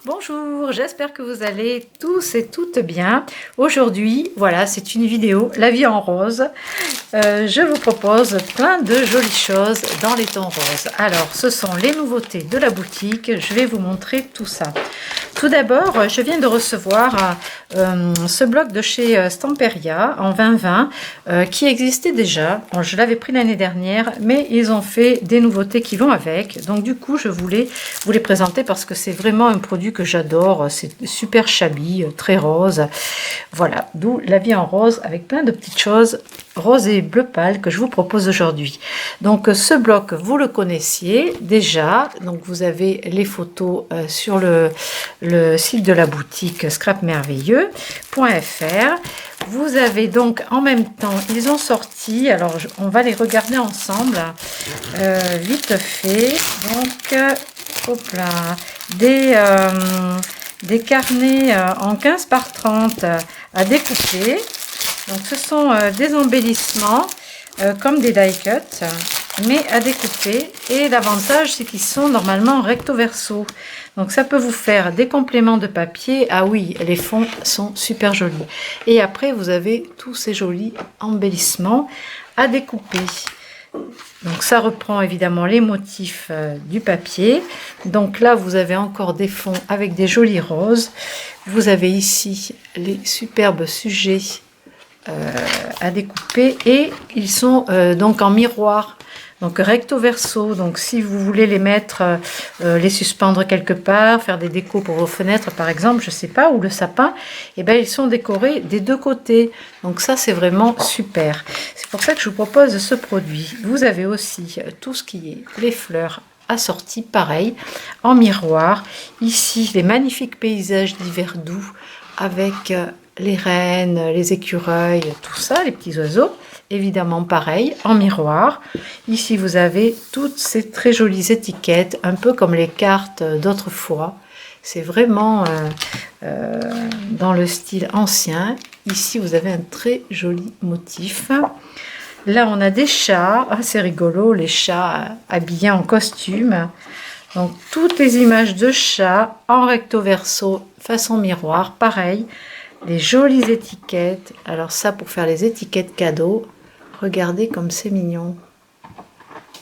Bonjour, j'espère que vous allez tous et toutes bien. Aujourd'hui, voilà, c'est une vidéo La vie en rose. Je vous propose plein de jolies choses dans les tons roses. Alors, ce sont les nouveautés de la boutique. Je vais vous montrer tout ça. Tout d'abord, je viens de recevoir ce bloc de chez Stamperia en 2020 qui existait déjà. Bon, je l'avais pris l'année dernière, mais ils ont fait des nouveautés qui vont avec. Donc du coup, je voulais vous les présenter parce que c'est vraiment un produit que j'adore. C'est super shabby, très rose. Voilà, d'où la vie en rose avec plein de petites choses rose et bleu pâle que je vous propose aujourd'hui. Donc ce bloc, vous le connaissiez déjà. Donc vous avez les photos sur le site de la boutique scrapmerveilleux.fr. Vous avez donc en même temps, ils ont sorti, alors on va les regarder ensemble, vite fait. Donc, hop là, des carnets en 15 par 30 à découper. Donc ce sont des embellissements comme des die cuts, mais à découper. Et l'avantage, c'est qu'ils sont normalement recto verso. Donc ça peut vous faire des compléments de papier. Ah oui, les fonds sont super jolis. Et après, vous avez tous ces jolis embellissements à découper. Donc ça reprend évidemment les motifs du papier. Donc là, vous avez encore des fonds avec des jolis roses. Vous avez ici les superbes sujets à découper et ils sont donc en miroir, donc recto verso. Donc si vous voulez les mettre, les suspendre quelque part, faire des décos pour vos fenêtres par exemple, je sais pas, ou le sapin, et ben ils sont décorés des deux côtés. Donc ça c'est vraiment super. C'est pour ça que je vous propose ce produit. Vous avez aussi tout ce qui est les fleurs assorties, pareil, en miroir. Ici les magnifiques paysages d'hiver doux avec les rennes, les écureuils, tout ça, les petits oiseaux, évidemment pareil, en miroir. Ici, vous avez toutes ces très jolies étiquettes, un peu comme les cartes d'autrefois. C'est vraiment dans le style ancien. Ici, vous avez un très joli motif. Là, on a des chats. Ah, c'est rigolo, les chats habillés en costume. Donc, toutes les images de chats en recto verso, façon miroir, pareil. Les jolies étiquettes. Alors ça, pour faire les étiquettes cadeaux, regardez comme c'est mignon.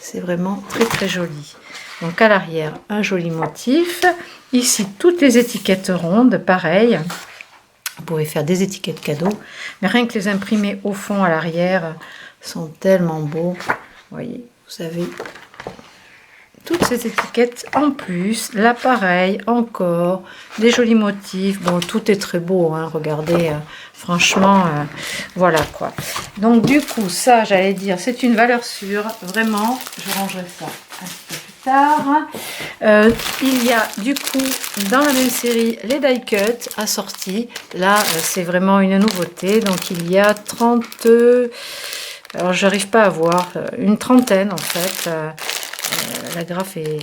C'est vraiment très très joli. Donc à l'arrière, un joli motif. Ici, toutes les étiquettes rondes, pareil. Vous pouvez faire des étiquettes cadeaux. Mais rien que les imprimer au fond, à l'arrière, sont tellement beaux. Vous voyez, vous avez toutes ces étiquettes en plus. Là pareil, encore des jolis motifs. Bon, tout est très beau, hein, regardez, franchement, voilà quoi. Donc du coup, ça, j'allais dire, c'est une valeur sûre. Vraiment, je rangerai ça un petit peu plus tard. Il y a du coup dans la même série les die cuts assortis. Là, c'est vraiment une nouveauté. Donc il y a 30, alors j'arrive pas à voir, une trentaine en fait. La graphe est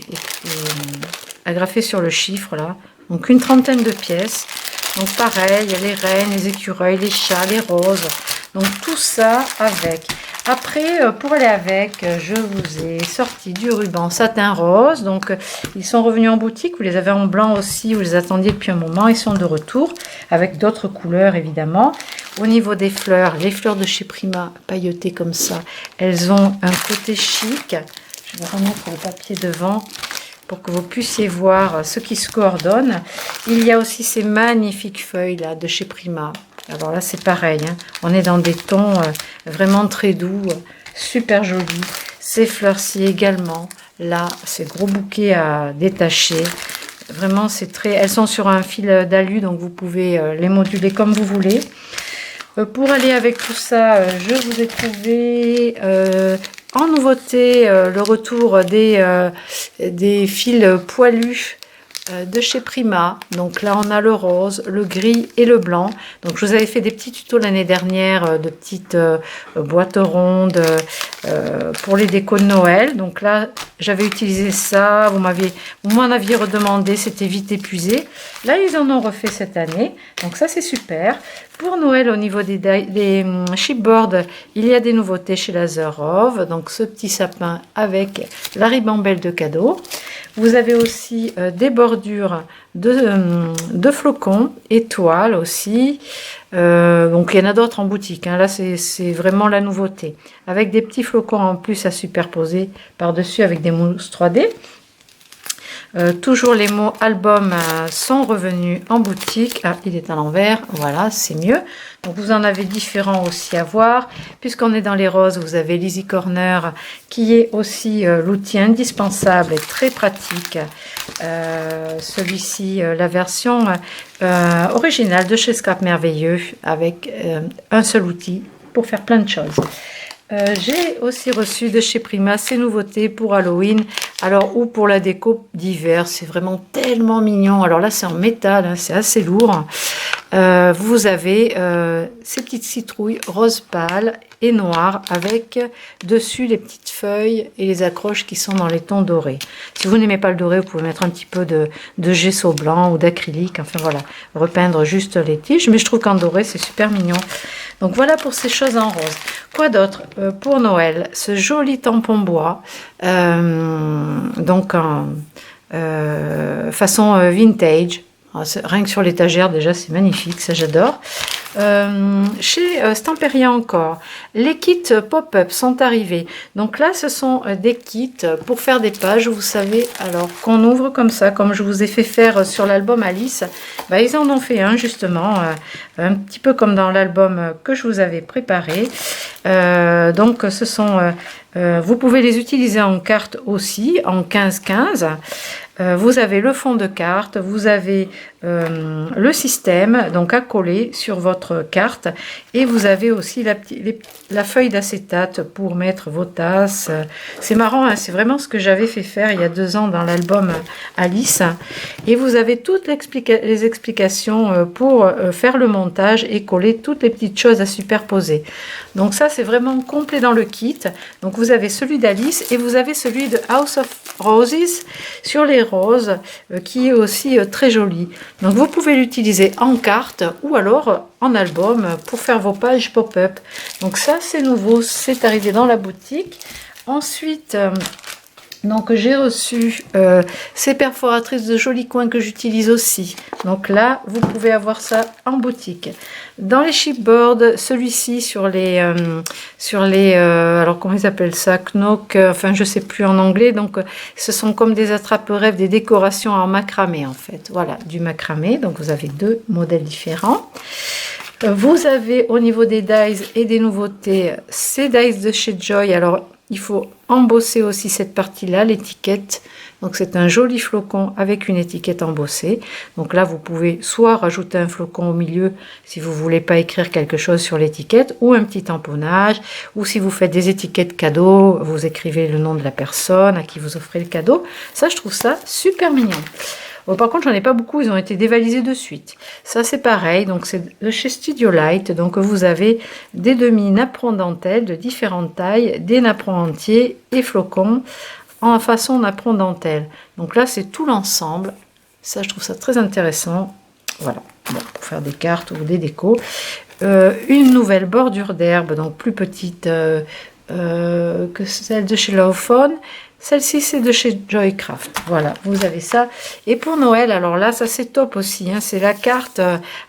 agrafée sur le chiffre là, donc une trentaine de pièces. Donc pareil, il y a les rennes, les écureuils, les chats, les roses, donc tout ça avec. Après, pour aller avec, je vous ai sorti du ruban satin rose. Donc ils sont revenus en boutique, vous les avez en blanc aussi, vous les attendiez depuis un moment, ils sont de retour avec d'autres couleurs évidemment. Au niveau des fleurs, les fleurs de chez Prima pailletées comme ça, elles ont un côté chic. Je vais remettre le papier devant pour que vous puissiez voir ce qui se coordonne. Il y a aussi ces magnifiques feuilles là de chez Prima. Alors là c'est pareil, hein. On est dans des tons vraiment très doux, super jolis. Ces fleurs-ci également. Là, ces gros bouquets à détacher. Vraiment c'est très... Elles sont sur un fil d'alu, donc vous pouvez les moduler comme vous voulez. Pour aller avec tout ça, je vous ai trouvé en nouveauté le retour des fils poilus de chez Prima. Donc là on a le rose, le gris et le blanc. Donc je vous avais fait des petits tutos l'année dernière de petites boîtes rondes pour les décos de Noël. Donc là, j'avais utilisé ça, vous m'en aviez redemandé, c'était vite épuisé. Là, ils en ont refait cette année, donc ça c'est super. Pour Noël, au niveau des chipboards, il y a des nouveautés chez Lazarov. Donc ce petit sapin avec la ribambelle de cadeaux. Vous avez aussi des bordures de flocons, étoiles aussi. Donc il y en a d'autres en boutique, hein. Là c'est vraiment la nouveauté. Avec des petits flocons en plus à superposer par-dessus avec des mousses 3D. Toujours les mots album sont revenus en boutique. Ah, il est à l'envers, voilà, c'est mieux. Donc vous en avez différents aussi à voir. Puisqu'on est dans les roses, vous avez l'Easy Corner qui est aussi l'outil indispensable et très pratique. Celui-ci, la version originale de chez Scrap Merveilleux avec un seul outil pour faire plein de choses. J'ai aussi reçu de chez Prima ces nouveautés pour Halloween, alors ou pour la déco d'hiver. C'est vraiment tellement mignon. Alors là c'est en métal, hein, c'est assez lourd. Vous avez ces petites citrouilles rose pâle et noires avec dessus les petites feuilles et les accroches qui sont dans les tons dorés. Si vous n'aimez pas le doré, vous pouvez mettre un petit peu de gesso blanc ou d'acrylique, enfin voilà, repeindre juste les tiges, mais je trouve qu'en doré c'est super mignon. Donc voilà pour ces choses en rose. Quoi d'autre pour Noël? Ce joli tampon bois, donc en façon vintage. Rien que sur l'étagère déjà c'est magnifique, ça j'adore. Chez Stamperia encore, les kits pop-up sont arrivés. Donc là ce sont des kits pour faire des pages, vous savez, alors qu'on ouvre comme ça, comme je vous ai fait faire sur l'album Alice. Bah, ils en ont fait un justement, un petit peu comme dans l'album que je vous avais préparé. Donc ce sont, vous pouvez les utiliser en carte aussi, en 15-15. Vous avez le fond de carte, vous avez le système donc à coller sur votre carte et vous avez aussi la feuille d'acétate pour mettre vos tasses. C'est marrant, hein, c'est vraiment ce que j'avais fait faire il y a 2 ans dans l'album Alice. Et vous avez toutes les explications pour faire le montage et coller toutes les petites choses à superposer. Donc ça c'est vraiment complet dans le kit. Donc vous avez celui d'Alice et vous avez celui de House of Roses sur les roses qui est aussi très joli. Donc vous pouvez l'utiliser en carte ou alors en album pour faire vos pages pop-up. Donc ça c'est nouveau, c'est arrivé dans la boutique. Ensuite donc j'ai reçu ces perforatrices de jolis coins que j'utilise aussi. Donc là vous pouvez avoir ça en boutique. Dans les chipboards, celui-ci sur les alors comment ils appellent ça, knock, enfin je sais plus en anglais. Donc ce sont comme des attrape-rêves, des décorations en macramé en fait. Voilà, du macramé. Donc vous avez 2 modèles différents. Vous avez au niveau des dies et des nouveautés, ces dies de chez Joy. Alors il faut embosser aussi cette partie-là, l'étiquette. Donc c'est un joli flocon avec une étiquette embossée. Donc là vous pouvez soit rajouter un flocon au milieu si vous voulez pas écrire quelque chose sur l'étiquette, ou un petit tamponnage, ou si vous faites des étiquettes cadeaux, vous écrivez le nom de la personne à qui vous offrez le cadeau. Ça je trouve ça super mignon. Bon, par contre, j'en ai pas beaucoup, ils ont été dévalisés de suite. Ça, c'est pareil, donc c'est de chez Studio Light. Donc, vous avez des demi-napperons dentelle de différentes tailles, des napperons entiers et flocons en façon napperon dentelle. Donc là, c'est tout l'ensemble. Ça, je trouve ça très intéressant. Voilà, bon, pour faire des cartes ou des décos. Une nouvelle bordure d'herbe, donc plus petite que celle de chez Lawfone. Celle-ci, c'est de chez Joycraft. Voilà, vous avez ça. Et pour Noël, alors là, ça c'est top aussi. Hein, c'est la carte.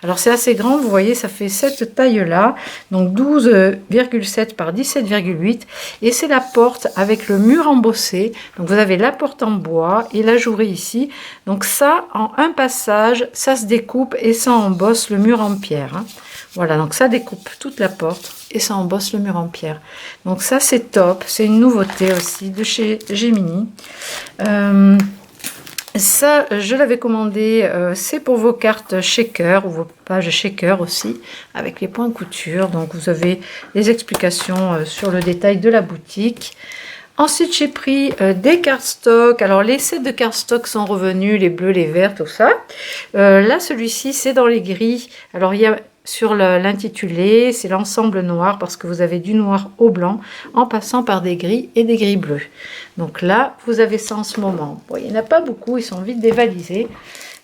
Alors c'est assez grand, vous voyez, ça fait cette taille-là. Donc 12,7 par 17,8. Et c'est la porte avec le mur embossé. Donc vous avez la porte en bois et la jourée ici. Donc ça, en un passage, ça se découpe et ça embosse le mur en pierre. Hein. Voilà, donc ça découpe toute la porte et ça embosse le mur en pierre. Donc ça c'est top, c'est une nouveauté aussi de chez Gemini. Ça je l'avais commandé, c'est pour vos cartes shaker ou vos pages shaker aussi, avec les points couture. Donc vous avez les explications sur le détail de la boutique. Ensuite, j'ai pris des cardstock. Alors, les sets de cardstock sont revenus, les bleus, les verts, tout ça. Là, celui-ci, c'est dans les gris. Alors, il y a sur l'intitulé, c'est l'ensemble noir parce que vous avez du noir au blanc en passant par des gris et des gris bleus. Donc là, vous avez ça en ce moment. Bon, il n'y en a pas beaucoup, ils sont vite dévalisés.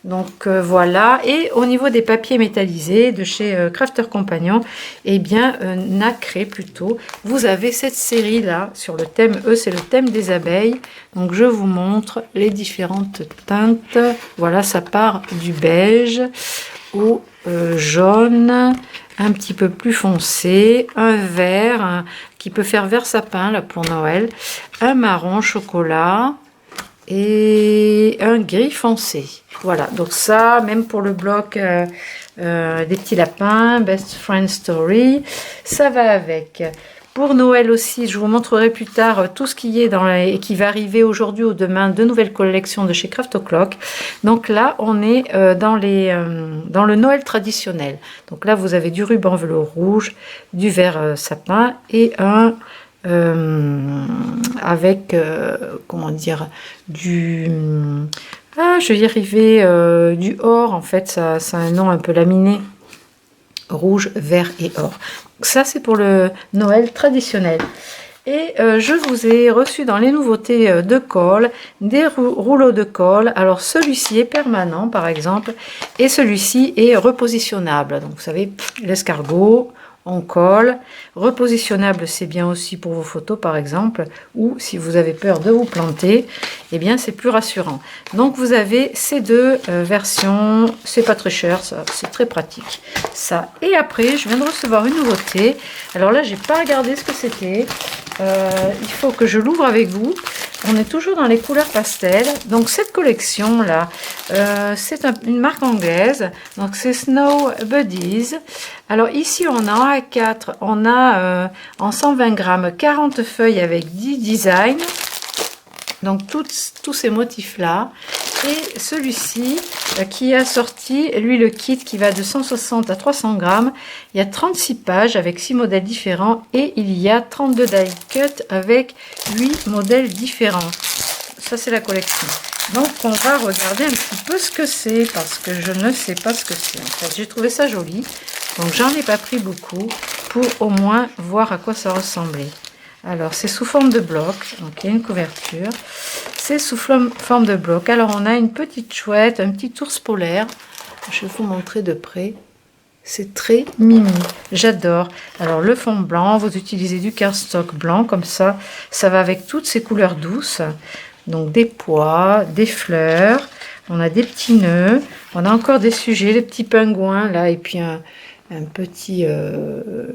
Donc voilà, et au niveau des papiers métallisés de chez Crafter Compagnon, eh bien nacré plutôt, vous avez cette série là sur le thème, c'est le thème des abeilles. Donc je vous montre les différentes teintes. Voilà, ça part du beige au jaune, un petit peu plus foncé, un vert qui peut faire vert sapin là pour Noël, un marron chocolat et un gris foncé. Voilà, donc ça, même pour le bloc des petits lapins, Best Friend Story, ça va avec. Pour Noël aussi, je vous montrerai plus tard tout ce qui est et qui va arriver aujourd'hui ou demain, de nouvelles collections de chez Craft O'Clock. Donc là, on est dans le Noël traditionnel. Donc là, vous avez du ruban velours rouge, du vert sapin et un avec comment dire du je vais y arriver, du or en fait, ça a un nom un peu laminé, rouge, vert et or. Donc ça c'est pour le Noël traditionnel. Et je vous ai reçu dans les nouveautés de colle des rouleaux de colle. Alors celui-ci est permanent par exemple et celui-ci est repositionnable. Donc vous savez, l'escargot, on colle. Repositionnable, c'est bien aussi pour vos photos par exemple, ou si vous avez peur de vous planter, eh bien c'est plus rassurant. Donc vous avez ces deux versions, c'est pas très cher, ça c'est très pratique. Ça, et après je viens de recevoir une nouveauté. Alors là j'ai pas regardé ce que c'était. Il faut que je l'ouvre avec vous. On est toujours dans les couleurs pastel. Donc cette collection là, c'est une marque anglaise. Donc c'est Snow Buddies. Alors ici on a en A4, on a en 120 grammes 40 feuilles avec 10 designs. Donc tous ces motifs là. Et celui-ci qui a sorti, lui le kit qui va de 160 à 300 grammes. Il y a 36 pages avec 6 modèles différents et il y a 32 die cut avec 8 modèles différents. Ça c'est la collection. Donc on va regarder un petit peu ce que c'est parce que je ne sais pas ce que c'est. En fait, j'ai trouvé ça joli. Donc j'en ai pas pris beaucoup pour au moins voir à quoi ça ressemblait. Alors c'est sous forme de bloc, donc il y a une couverture. C'est sous forme de bloc. Alors on a une petite chouette, un petit ours polaire. Je vais vous montrer de près. C'est très mimi, j'adore. Alors le fond blanc, vous utilisez du cardstock blanc comme ça. Ça va avec toutes ces couleurs douces. Donc des pois, des fleurs. On a des petits nœuds. On a encore des sujets, les petits pingouins là. Et puis un petit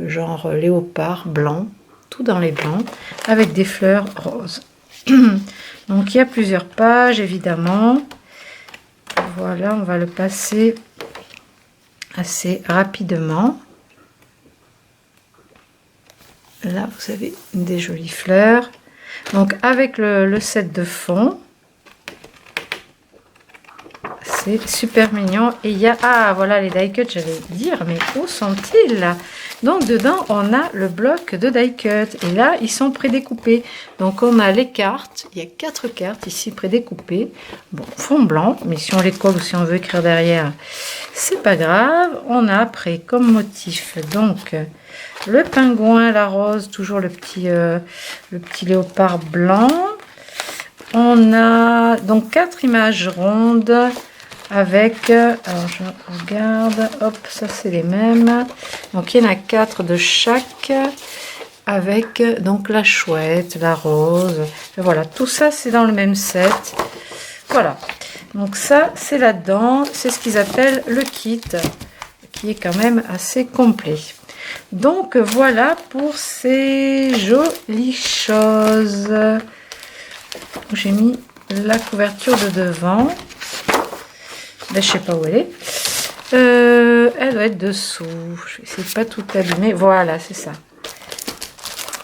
genre léopard blanc. Tout dans les blancs, avec des fleurs roses. Donc il y a plusieurs pages évidemment. Voilà, on va le passer assez rapidement. Là vous avez des jolies fleurs. Donc avec le set de fond, c'est super mignon. Et il y a, voilà les die cut, j'allais dire, mais où sont-ils là? Donc dedans on a le bloc de die cut et là ils sont prédécoupés. Donc on a les cartes, il y a 4 cartes ici prédécoupées. Bon, fond blanc, mais si on les colle ou si on veut écrire derrière, c'est pas grave. On a après comme motif donc le pingouin, la rose, toujours le petit léopard blanc. On a donc 4 images rondes avec, alors je regarde, hop, ça c'est les mêmes. Donc il y en a 4 de chaque avec donc la chouette, la rose. Et voilà, tout ça c'est dans le même set. Voilà, donc ça c'est là-dedans, c'est ce qu'ils appellent le kit, qui est quand même assez complet. Donc voilà pour ces jolies choses. J'ai mis la couverture de devant. Ben, je sais pas où elle est. Elle doit être dessous. Je vais essayer de pas tout abîmer. Voilà, c'est ça.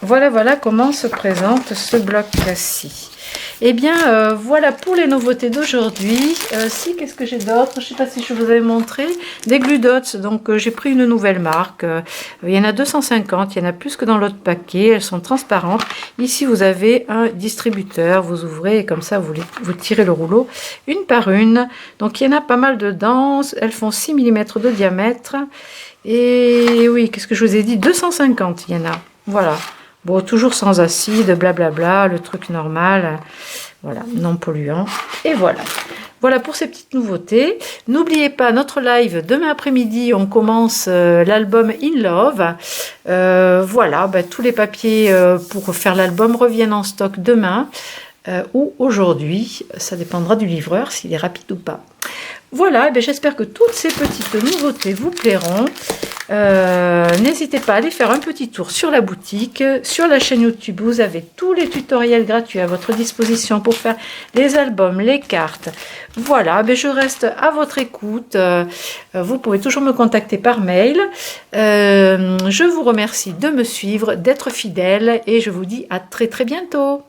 Voilà comment se présente ce bloc-ci. Eh bien, voilà pour les nouveautés d'aujourd'hui. Si, qu'est-ce que j'ai d'autre? Je sais pas si je vous avais montré. Des glue dots. Donc, j'ai pris une nouvelle marque. Il y en a 250. Il y en a plus que dans l'autre paquet. Elles sont transparentes. Ici, vous avez un distributeur. Vous ouvrez et comme ça, vous tirez le rouleau une par une. Donc, il y en a pas mal dedans. Elles font 6 mm de diamètre. Et oui, qu'est-ce que je vous ai dit? 250, il y en a. Voilà. Bon, toujours sans acide, blablabla, le truc normal. Voilà, non polluant. Et voilà. Voilà pour ces petites nouveautés. N'oubliez pas notre live demain après-midi. On commence l'album In Love. Voilà, tous les papiers pour faire l'album reviennent en stock demain ou aujourd'hui. Ça dépendra du livreur s'il est rapide ou pas. Voilà, j'espère que toutes ces petites nouveautés vous plairont. N'hésitez pas à aller faire un petit tour sur la boutique, sur la chaîne YouTube. Vous avez tous les tutoriels gratuits à votre disposition pour faire les albums, les cartes. Voilà, je reste à votre écoute. Vous pouvez toujours me contacter par mail. Je vous remercie de me suivre, d'être fidèle et je vous dis à très très bientôt.